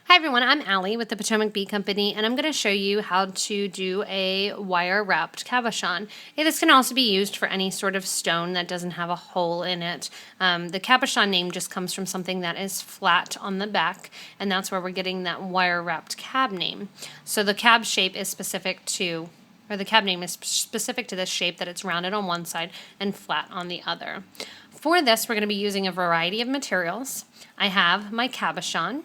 Hi everyone, I'm Allie with the Potomac Bead Company, and I'm going to show you how to do a wire wrapped cabochon. This can also be used for any sort of stone that doesn't have a hole in it. The cabochon name just comes from something that is flat on the back, and that's where we're getting that wire wrapped cab name. So the cab shape is specific to, or the cab name is specific to this shape, that it's rounded on one side and flat on the other. For this, we're going to be using a variety of materials. I have my cabochon.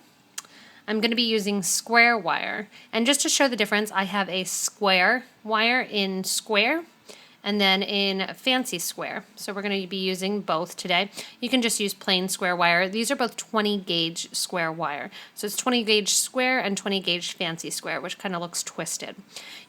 I'm going to be using square wire, and just to show the difference, I have a square wire in square and then in fancy square. So we're going to be using both today. You can just use plain square wire. These are both 20 gauge square wire. So it's 20 gauge square and 20 gauge fancy square, which kind of looks twisted.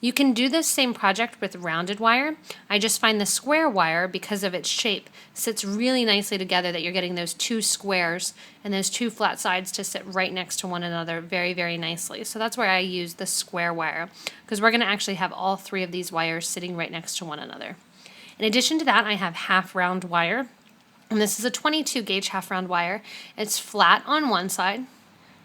You can do this same project with rounded wire. I just find the square wire, because of its shape, sits really nicely together, that you're getting those two squares and those two flat sides to sit right next to one another very, very nicely. So that's where I use the square wire, because we're going to actually have all three of these wires sitting right next to one another. In addition to that, I have half round wire, and this is a 22 gauge half round wire. It's flat on one side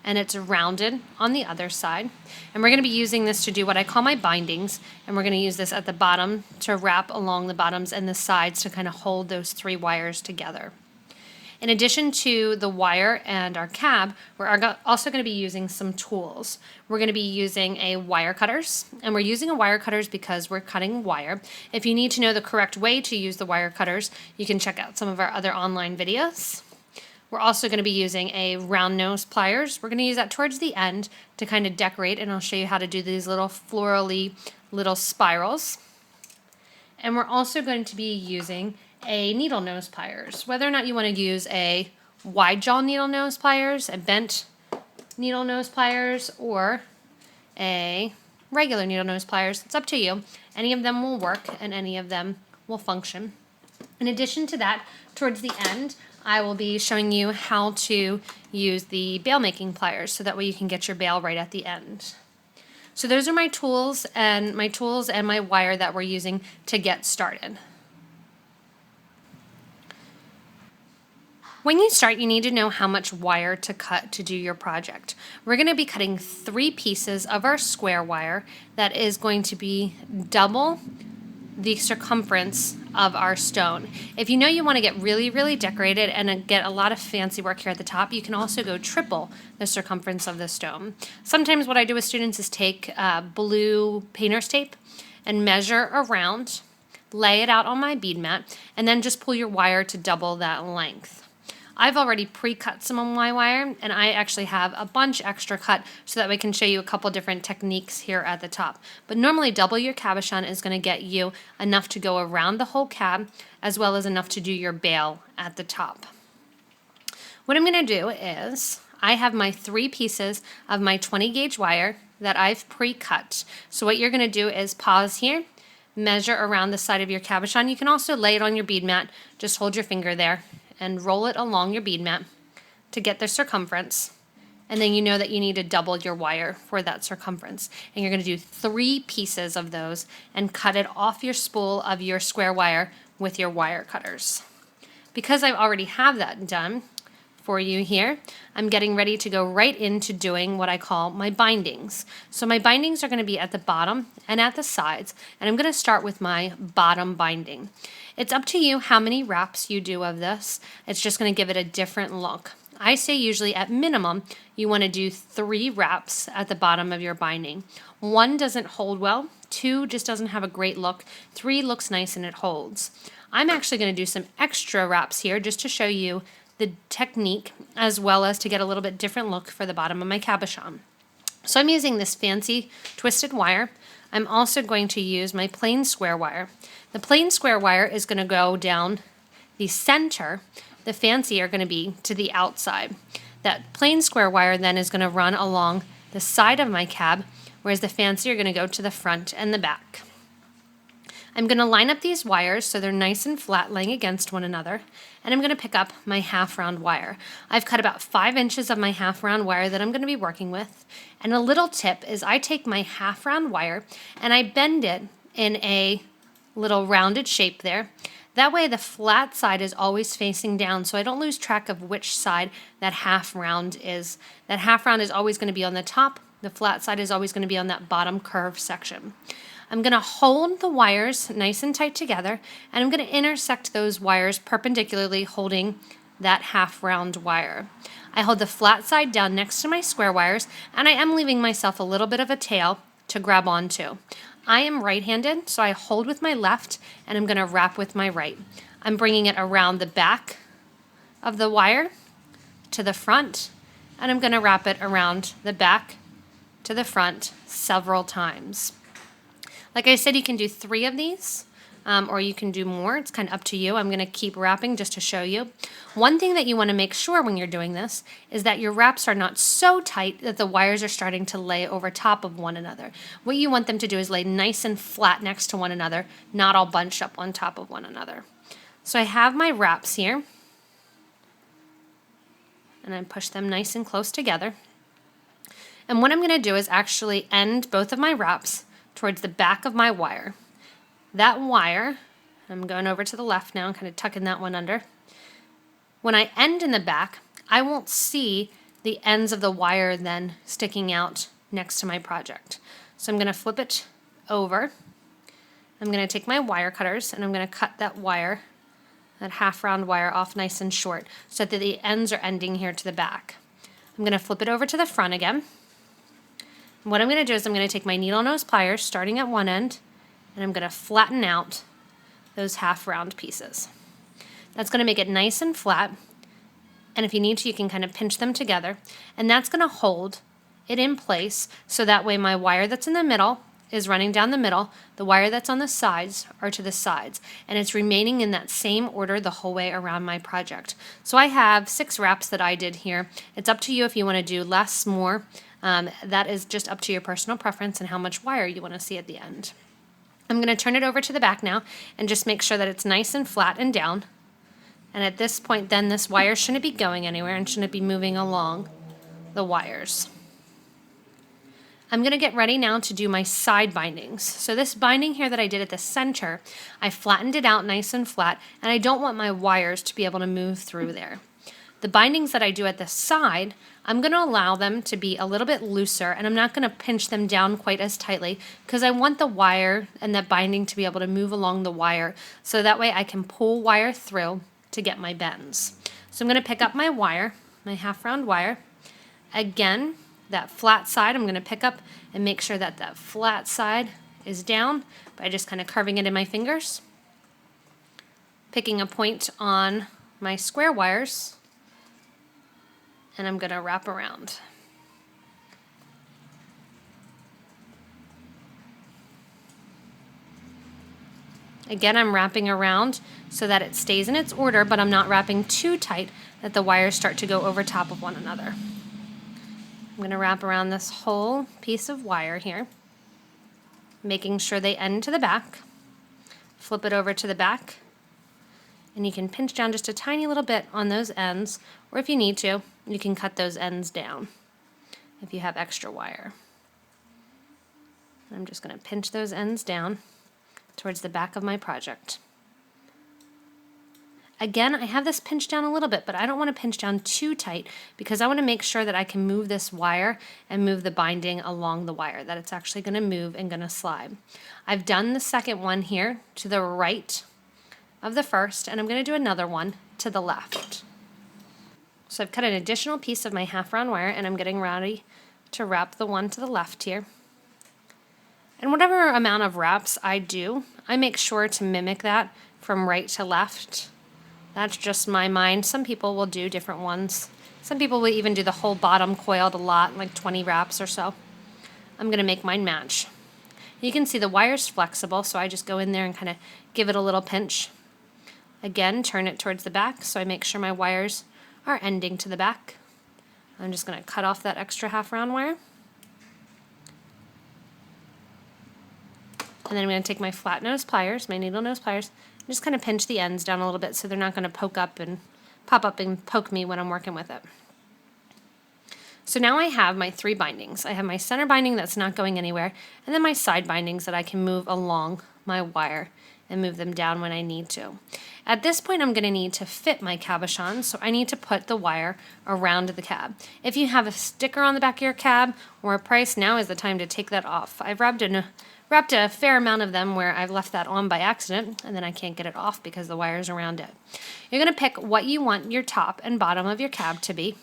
and it's rounded on the other side. And we're going to be using this to do what I call my bindings, and we're going to use this at the bottom to wrap along the bottoms and the sides to kind of hold those three wires together. In addition to the wire and our cab, we're also going to be using some tools. We're going to be using a wire cutters, and we're using a wire cutters because we're cutting wire. If you need to know the correct way to use the wire cutters, you can check out some of our other online videos. We're also going to be using a round nose pliers. We're going to use that towards the end to kind of decorate, and I'll show you how to do these little florally little spirals. And we're also going to be using a needle nose pliers. Whether or not you want to use a wide jaw needle nose pliers, a bent needle nose pliers, or a regular needle nose pliers, it's up to you. Any of them will work and any of them will function. In addition to that, towards the end, I will be showing you how to use the bail making pliers, so that way you can get your bail right at the end. So those are my tools and my wire that we're using to get started. When you start, you need to know how much wire to cut to do your project. We're going to be cutting 3 pieces of our square wire that is going to be double the circumference of our stone. If you know you want to get really, really decorated and get a lot of fancy work here at the top, you can also go triple the circumference of the stone. Sometimes what I do with students is take blue painter's tape and measure around, lay it out on my bead mat, and then just pull your wire to double that length. I've already pre-cut some of my wire, and I actually have a bunch extra cut so that we can show you a couple different techniques here at the top. But normally double your cabochon is going to get you enough to go around the whole cab, as well as enough to do your bail at the top. What I'm going to do is, I have my 3 pieces of my 20 gauge wire that I've pre-cut. So what you're going to do is pause here, measure around the side of your cabochon. You can also lay it on your bead mat, just hold your finger there and roll it along your bead mat to get the circumference, and then you know that you need to double your wire for that circumference. And you're going to do 3 pieces of those and cut it off your spool of your square wire with your wire cutters. Because I already have that done for you here, I'm getting ready to go right into doing what I call my bindings. So my bindings are going to be at the bottom and at the sides, and I'm going to start with my bottom binding. It's up to you how many wraps you do of this. It's just going to give it a different look. I say usually at minimum you want to do 3 wraps at the bottom of your binding. 1 doesn't hold well, 2 just doesn't have a great look, 3 looks nice and it holds. I'm actually going to do some extra wraps here just to show you the technique, as well as to get a little bit different look for the bottom of my cabochon. So I'm using this fancy twisted wire. I'm also going to use my plain square wire. The plain square wire is going to go down the center. The fancy are going to be to the outside. That plain square wire then is going to run along the side of my cab, whereas the fancy are going to go to the front and the back. I'm going to line up these wires so they're nice and flat, laying against one another, and I'm going to pick up my half round wire. I've cut about 5 inches of my half round wire that I'm going to be working with, and a little tip is I take my half round wire and I bend it in a little rounded shape there That way the flat side is always facing down, so I don't lose track of which side that half round is. That half round is always going to be on the top. The flat side is always going to be on that bottom curve section. I'm going to hold the wires nice and tight together, and I'm going to intersect those wires perpendicularly, holding that half round wire. I hold the flat side down next to my square wires, and I am leaving myself a little bit of a tail to grab onto. I am right-handed, so I hold with my left, and I'm going to wrap with my right. I'm bringing it around the back of the wire to the front, and I'm going to wrap it around the back to the front several times. Like I said, you can do 3 of these, or you can do more. It's kind of up to you. I'm going to keep wrapping just to show you. One thing that you want to make sure when you're doing this is that your wraps are not so tight that the wires are starting to lay over top of one another. What you want them to do is lay nice and flat next to one another, not all bunched up on top of one another. So I have my wraps here, and I push them nice and close together. And what I'm going to do is actually end both of my wraps towards the back of my wire. That wire, I'm going over to the left now and kind of tucking that one under. When I end in the back, I won't see the ends of the wire then sticking out next to my project. So I'm going to flip it over. I'm going to take my wire cutters and I'm going to cut that wire, that half round wire, off nice and short so that the ends are ending here to the back. I'm going to flip it over to the front again. And what I'm going to do is I'm going to take my needle nose pliers starting at one end, and I'm going to flatten out those half round pieces. That's going to make it nice and flat, and if you need to, you can kind of pinch them together, and that's going to hold it in place so that way my wire that's in the middle is running down the middle, the wire that's on the sides are to the sides, and it's remaining in that same order the whole way around my project. So I have 6 wraps that I did here. It's up to you if you want to do less, more. That is just up to your personal preference and how much wire you want to see at the end. I'm going to turn it over to the back now and just make sure that it's nice and flat and down. And at this point then this wire shouldn't be going anywhere and shouldn't be moving along the wires. I'm going to get ready now to do my side bindings. So this binding here that I did at the center, I flattened it out nice and flat, and I don't want my wires to be able to move through there. The bindings that I do at the side, I'm going to allow them to be a little bit looser, and I'm not going to pinch them down quite as tightly because I want the wire and that binding to be able to move along the wire so that way I can pull wire through to get my bends. So I'm going to pick up my wire, my half round wire. Again, that flat side I'm going to pick up and make sure that that flat side is down by just kind of carving it in my fingers. Picking a point on my square wires, and I'm going to wrap around. Again, I'm wrapping around so that it stays in its order, but I'm not wrapping too tight that the wires start to go over top of one another. I'm going to wrap around this whole piece of wire here, making sure they end to the back. Flip it over to the back, and you can pinch down just a tiny little bit on those ends, or if you need to, you can cut those ends down if you have extra wire. I'm just going to pinch those ends down towards the back of my project. Again, I have this pinched down a little bit, but I don't want to pinch down too tight because I want to make sure that I can move this wire and move the binding along the wire, that it's actually going to move and going to slide. I've done the second one here to the right of the first, and I'm going to do another one to the left. So I've cut an additional piece of my half round wire, and I'm getting ready to wrap the one to the left here. And whatever amount of wraps I do, I make sure to mimic that from right to left. That's just my mind. Some people will do different ones. Some people will even do the whole bottom coiled a lot, like 20 wraps or so. I'm going to make mine match. You can see the wire's flexible, so I just go in there and kind of give it a little pinch. Again, turn it towards the back, so I make sure my wires are ending to the back. I'm just going to cut off that extra half round wire. And then I'm going to take my flat nose pliers, my needle nose pliers, and just kind of pinch the ends down a little bit so they're not going to pop up and poke me when I'm working with it. So now I have my 3 bindings. I have my center binding that's not going anywhere, and then my side bindings that I can move along my wire and move them down when I need to. At this point, I'm going to need to fit my cabochon, so I need to put the wire around the cab. If you have a sticker on the back of your cab or a price, now is the time to take that off. I've wrapped a fair amount of them where I've left that on by accident, and then I can't get it off because the wire's around it. You're going to pick what you want your top and bottom of your cab to be,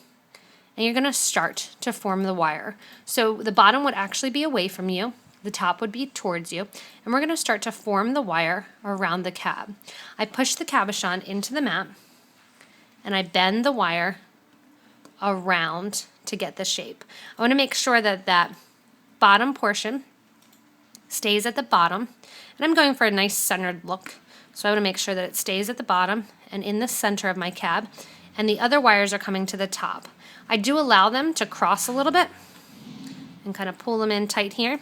and you're going to start to form the wire. So the bottom would actually be away from you. The top would be towards you, and we're going to start to form the wire around the cab. I push the cabochon into the mat, and I bend the wire around to get the shape. I want to make sure that that bottom portion stays at the bottom, and I'm going for a nice centered look. So I want to make sure that it stays at the bottom and in the center of my cab, and the other wires are coming to the top. I do allow them to cross a little bit and kind of pull them in tight here.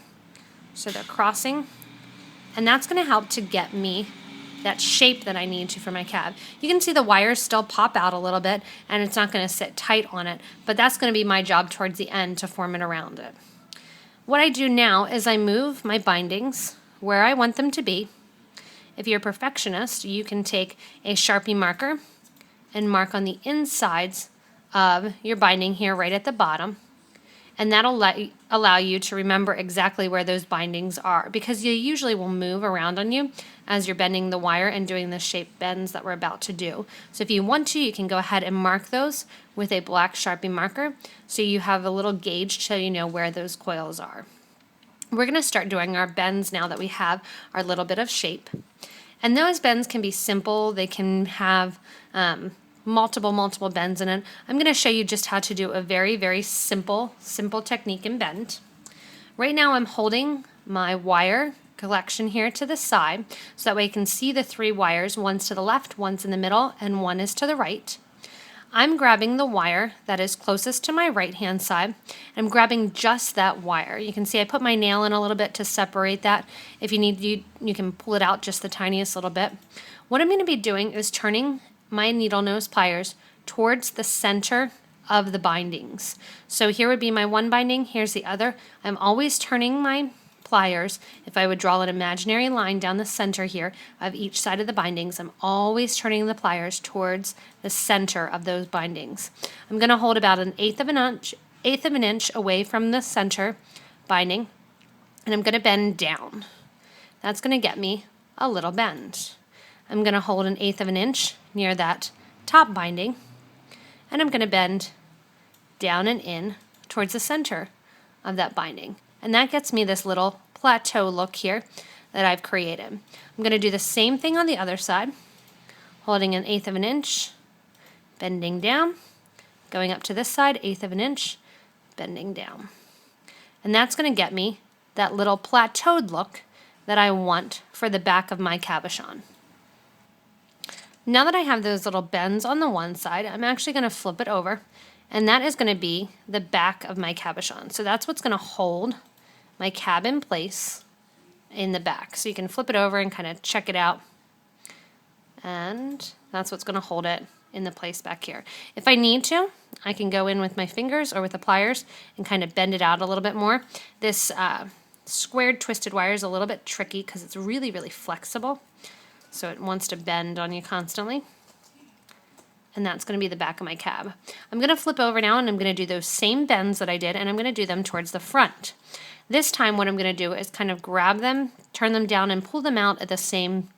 So they're crossing, and that's going to help to get me that shape that I need to for my cab. You can see the wires still pop out a little bit, and it's not going to sit tight on it, but that's going to be my job towards the end to form it around it. What I do now is I move my bindings where I want them to be. If you're a perfectionist, you can take a Sharpie marker and mark on the insides of your binding here right at the bottom. And that'll allow you to remember exactly where those bindings are, because you usually will move around on you as you're bending the wire and doing the shape bends that we're about to do. So if you want to, you can go ahead and mark those with a black Sharpie marker so you have a little gauge so you know where those coils are. We're going to start doing our bends now that we have our little bit of shape. And those bends can be simple. They can have multiple bends in it. I'm going to show you just how to do a very simple technique in bend. Right now I'm holding my wire collection here to the side so that way I can see the 3 wires. One's to the left, one's in the middle, and one is to the right. I'm grabbing the wire that is closest to my right hand side. I'm grabbing just that wire. You can see I put my nail in a little bit to separate that. If you need, you can pull it out just the tiniest little bit. What I'm going to be doing is turning my needle nose pliers towards the center of the bindings. So here would be my one binding, here's the other. I'm always turning my pliers. If I would draw an imaginary line down the center here of each side of the bindings, I'm always turning the pliers towards the center of those bindings. I'm going to hold about an eighth of an inch away from the center binding, and I'm going to bend down. That's going to get me a little bend. I'm going to hold an eighth of an inch near that top binding, and I'm going to bend down and in towards the center of that binding. And that gets me this little plateau look here that I've created. I'm going to do the same thing on the other side, holding an eighth of an inch, bending down, going up to this side, eighth of an inch, bending down. And that's going to get me that little plateaued look that I want for the back of my cabochon. Now that I have those little bends on the one side, I'm actually going to flip it over, and that is going to be the back of my cabochon. So that's what's going to hold my cab in place in the back. So you can flip it over and kind of check it out, and that's what's going to hold it in the place back here. If I need to, I can go in with my fingers or with the pliers and kind of bend it out a little bit more. This squared twisted wire is a little bit tricky because it's really flexible. So it wants to bend on you constantly. And that's going to be the back of my cab. I'm going to flip over now, and I'm going to do those same bends that I did, and I'm going to do them towards the front. This time what I'm going to do is kind of grab them, turn them down, and pull them out at the same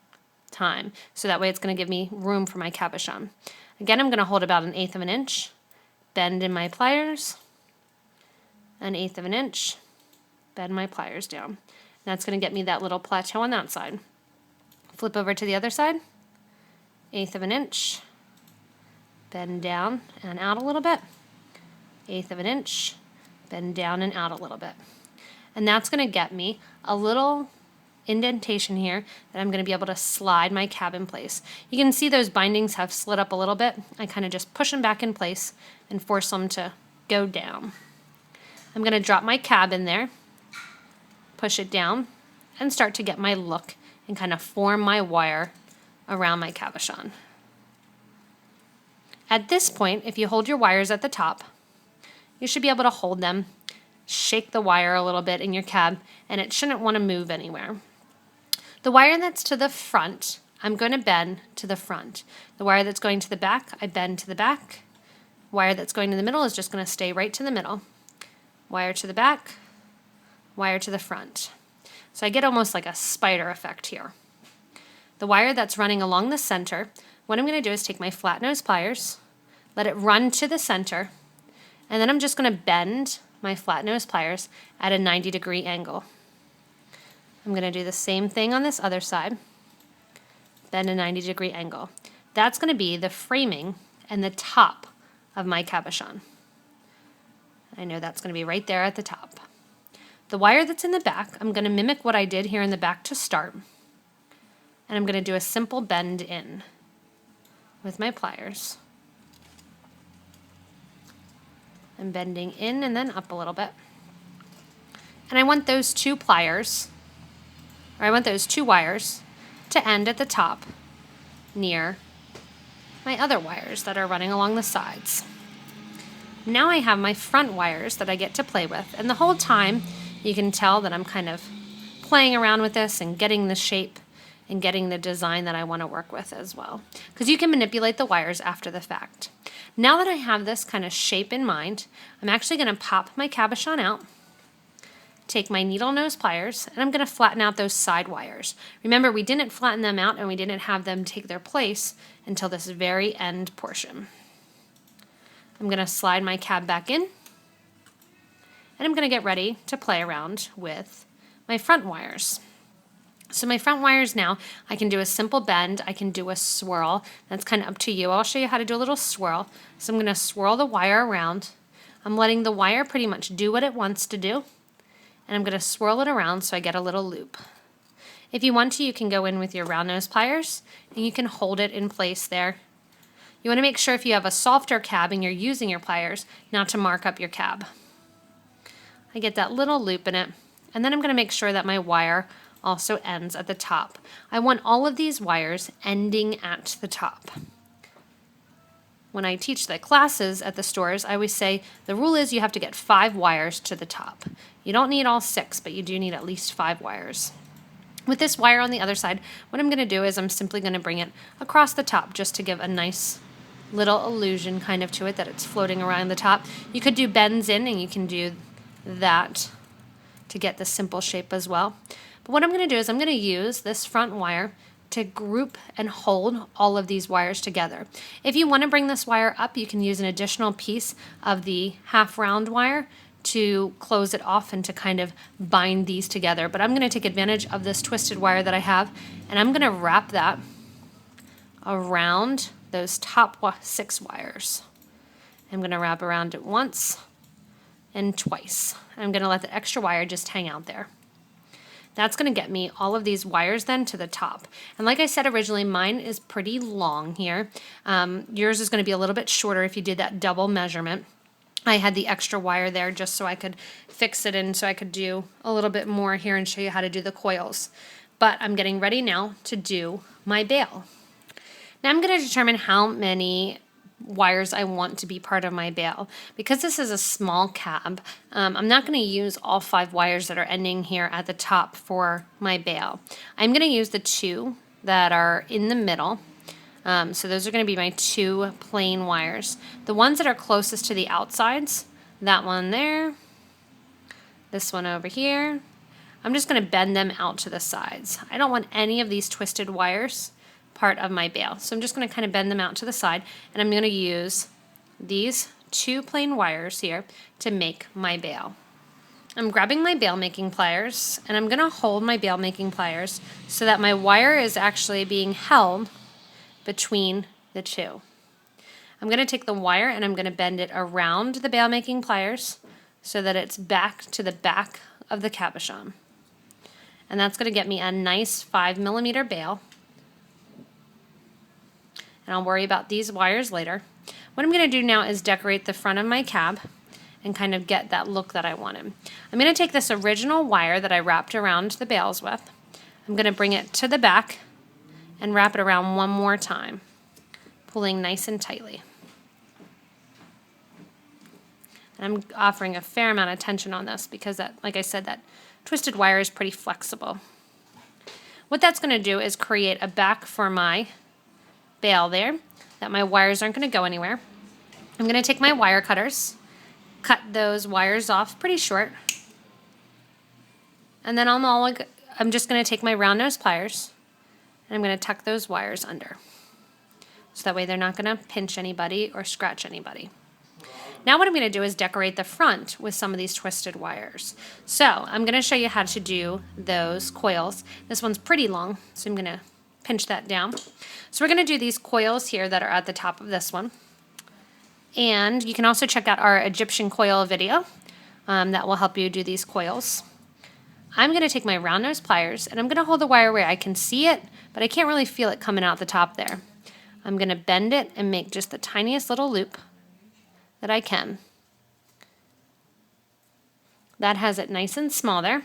time. So that way it's going to give me room for my cabochon. Again, I'm going to hold about an eighth of an inch, bend in my pliers, an eighth of an inch, bend my pliers down. And that's going to get me that little plateau on that side. Flip over to the other side, eighth of an inch, bend down and out a little bit, eighth of an inch, bend down and out a little bit. And that's going to get me a little indentation here that I'm going to be able to slide my cab in place. You can see those bindings have slid up a little bit. I kind of just push them back in place and force them to go down. I'm going to drop my cab in there, push it down, and start to get my look and kind of form my wire around my cabochon. At this point, if you hold your wires at the top, you should be able to hold them, shake the wire a little bit in your cab, and it shouldn't want to move anywhere. The wire that's to the front, I'm going to bend to the front. The wire that's going to the back, I bend to the back. Wire that's going to the middle is just going to stay right to the middle. Wire to the back, wire to the front. So I get almost like a spider effect here. The wire that's running along the center, what I'm going to do is take my flat nose pliers, let it run to the center, and then I'm just going to bend my flat nose pliers at a 90-degree angle. I'm going to do the same thing on this other side, bend a 90-degree angle. That's going to be the framing and the top of my cabochon. I know that's going to be right there at the top. The wire that's in the back, I'm going to mimic what I did here in the back to start, and I'm going to do a simple bend in with my pliers. I'm bending in and then up a little bit. And I want those two pliers, or I want those two wires to end at the top near my other wires that are running along the sides. Now I have my front wires that I get to play with, and the whole time you can tell that I'm kind of playing around with this and getting the shape and getting the design that I want to work with as well, because you can manipulate the wires after the fact. Now that I have this kind of shape in mind, I'm actually going to pop my cabochon out, take my needle nose pliers, and I'm going to flatten out those side wires. Remember, we didn't flatten them out and we didn't have them take their place until this very end portion. I'm going to slide my cab back in, and I'm going to get ready to play around with my front wires. So my front wires now, I can do a simple bend, I can do a swirl. That's kind of up to you. I'll show you how to do a little swirl. So I'm going to swirl the wire around. I'm letting the wire pretty much do what it wants to do, and I'm going to swirl it around so I get a little loop. If you want to, you can go in with your round nose pliers, and you can hold it in place there. You want to make sure if you have a softer cab and you're using your pliers, not to mark up your cab. I get that little loop in it, and then I'm going to make sure that my wire also ends at the top. I want all of these wires ending at the top. When I teach the classes at the stores, I always say the rule is you have to get 5 wires to the top. You don't need all 6, but you do need at least 5 wires. With this wire on the other side, what I'm going to do is I'm simply going to bring it across the top just to give a nice little illusion kind of to it that it's floating around the top. You could do bends in, and you can do that to get the simple shape as well. But what I'm going to do is I'm going to use this front wire to group and hold all of these wires together. If you want to bring this wire up, you can use an additional piece of the half round wire to close it off and to kind of bind these together. But I'm going to take advantage of this twisted wire that I have, and I'm going to wrap that around those top 6 wires. I'm going to wrap around it once and twice. I'm going to let the extra wire just hang out there. That's going to get me all of these wires then to the top. And like I said originally, mine is pretty long here. Yours is going to be a little bit shorter if you did that double measurement. I had the extra wire there just so I could fix it in, so I could do a little bit more here and show you how to do the coils. But I'm getting ready now to do my bail. Now I'm going to determine how many wires I want to be part of my bail. Because this is a small cab, I'm not going to use all 5 wires that are ending here at the top for my bail. I'm going to use the 2 that are in the middle. So those are going to be my 2 plain wires. The ones that are closest to the outsides, that one there, this one over here, I'm just going to bend them out to the sides. I don't want any of these twisted wires part of my bail. So I'm just going to kind of bend them out to the side, and I'm going to use these 2 plain wires here to make my bail. I'm grabbing my bail making pliers, and I'm going to hold my bail making pliers so that my wire is actually being held between the 2. I'm going to take the wire and I'm going to bend it around the bail making pliers so that it's back to the back of the cabochon. And that's going to get me a nice 5mm bail. And I'll worry about these wires later. What I'm going to do now is decorate the front of my cab and kind of get that look that I wanted. I'm going to take this original wire that I wrapped around the bails with. I'm going to bring it to the back and wrap it around one more time, pulling nice and tightly. And I'm offering a fair amount of tension on this because that, like I said, that twisted wire is pretty flexible. What that's going to do is create a back for my bail there, that my wires aren't going to go anywhere. I'm going to take my wire cutters, cut those wires off pretty short, and then I'm just going to take my round nose pliers and I'm going to tuck those wires under. So that way they're not going to pinch anybody or scratch anybody. Now what I'm going to do is decorate the front with some of these twisted wires. So I'm going to show you how to do those coils. This one's pretty long, so I'm going to pinch that down. So we're going to do these coils here that are at the top of this one. And you can also check out our Egyptian coil video that will help you do these coils. I'm going to take my round nose pliers and I'm going to hold the wire where I can see it, but I can't really feel it coming out the top there. I'm going to bend it and make just the tiniest little loop that I can. That has it nice and small there.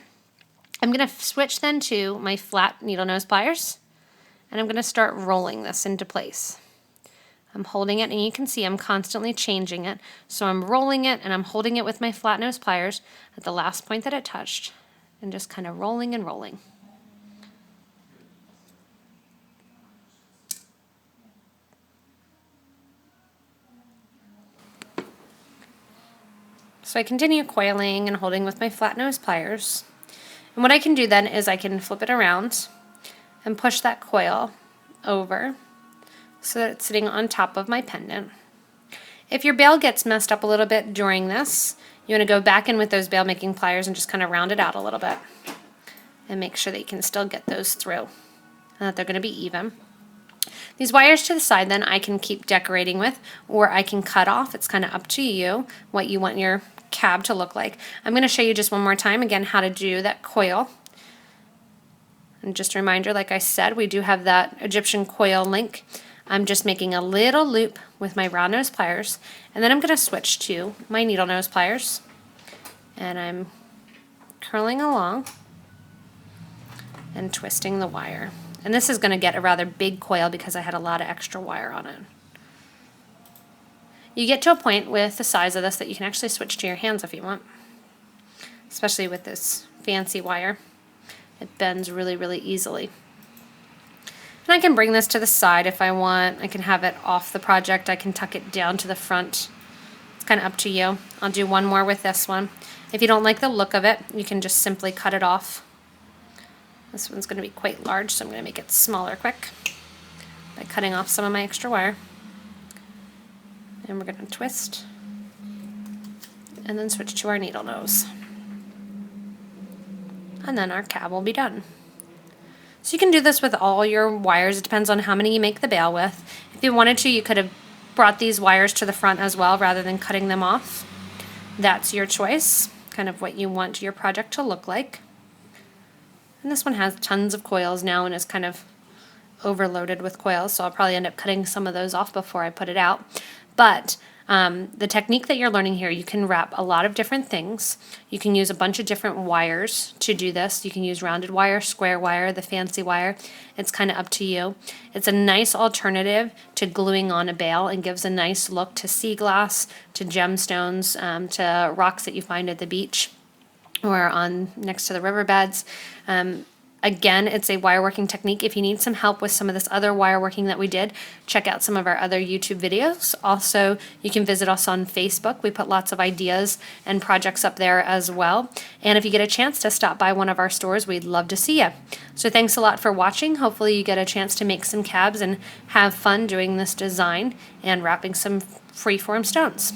I'm going to switch then to my flat needle nose pliers and I'm going to start rolling this into place. I'm holding it and you can see I'm constantly changing it. So I'm rolling it and I'm holding it with my flat nose pliers at the last point that it touched and just kind of rolling and rolling. So I continue coiling and holding with my flat nose pliers. And what I can do then is I can flip it around and push that coil over so that it's sitting on top of my pendant. If your bail gets messed up a little bit during this, you want to go back in with those bail making pliers and just kind of round it out a little bit and make sure that you can still get those through and that they're going to be even. These wires to the side then I can keep decorating with, or I can cut off. It's kind of up to you what you want your cab to look like. I'm going to show you just one more time again how to do that coil. And just a reminder, like I said, we do have that Egyptian coil link. I'm just making a little loop with my round nose pliers, and then I'm going to switch to my needle nose pliers, and I'm curling along and twisting the wire. And this is going to get a rather big coil because I had a lot of extra wire on it. You get to a point with the size of this that you can actually switch to your hands if you want, especially with this fancy wire. It bends really, really easily. And I can bring this to the side if I want. I can have it off the project. I can tuck it down to the front. It's kind of up to you. I'll do one more with this one. If you don't like the look of it, you can just simply cut it off. This one's going to be quite large, so I'm going to make it smaller quick by cutting off some of my extra wire. And we're going to twist and then switch to our needle nose. And then our cab will be done. So you can do this with all your wires. It depends on how many you make the bail with. If you wanted to, you could have brought these wires to the front as well rather than cutting them off. That's your choice, kind of what you want your project to look like. And this one has tons of coils now and is kind of overloaded with coils, so I'll probably end up cutting some of those off before I put it out. But the technique that you're learning here, you can wrap a lot of different things. You can use a bunch of different wires to do this. You can use rounded wire, square wire, the fancy wire. It's kind of up to you. It's a nice alternative to gluing on a bail and gives a nice look to sea glass, to gemstones, to rocks that you find at the beach or on next to the riverbeds. Again, it's a wire working technique. If you need some help with some of this other wire working that we did, check out some of our other YouTube videos. Also, you can visit us on Facebook. We put lots of ideas and projects up there as well. And if you get a chance to stop by one of our stores, we'd love to see you. So thanks a lot for watching. Hopefully you get a chance to make some cabs and have fun doing this design and wrapping some freeform stones.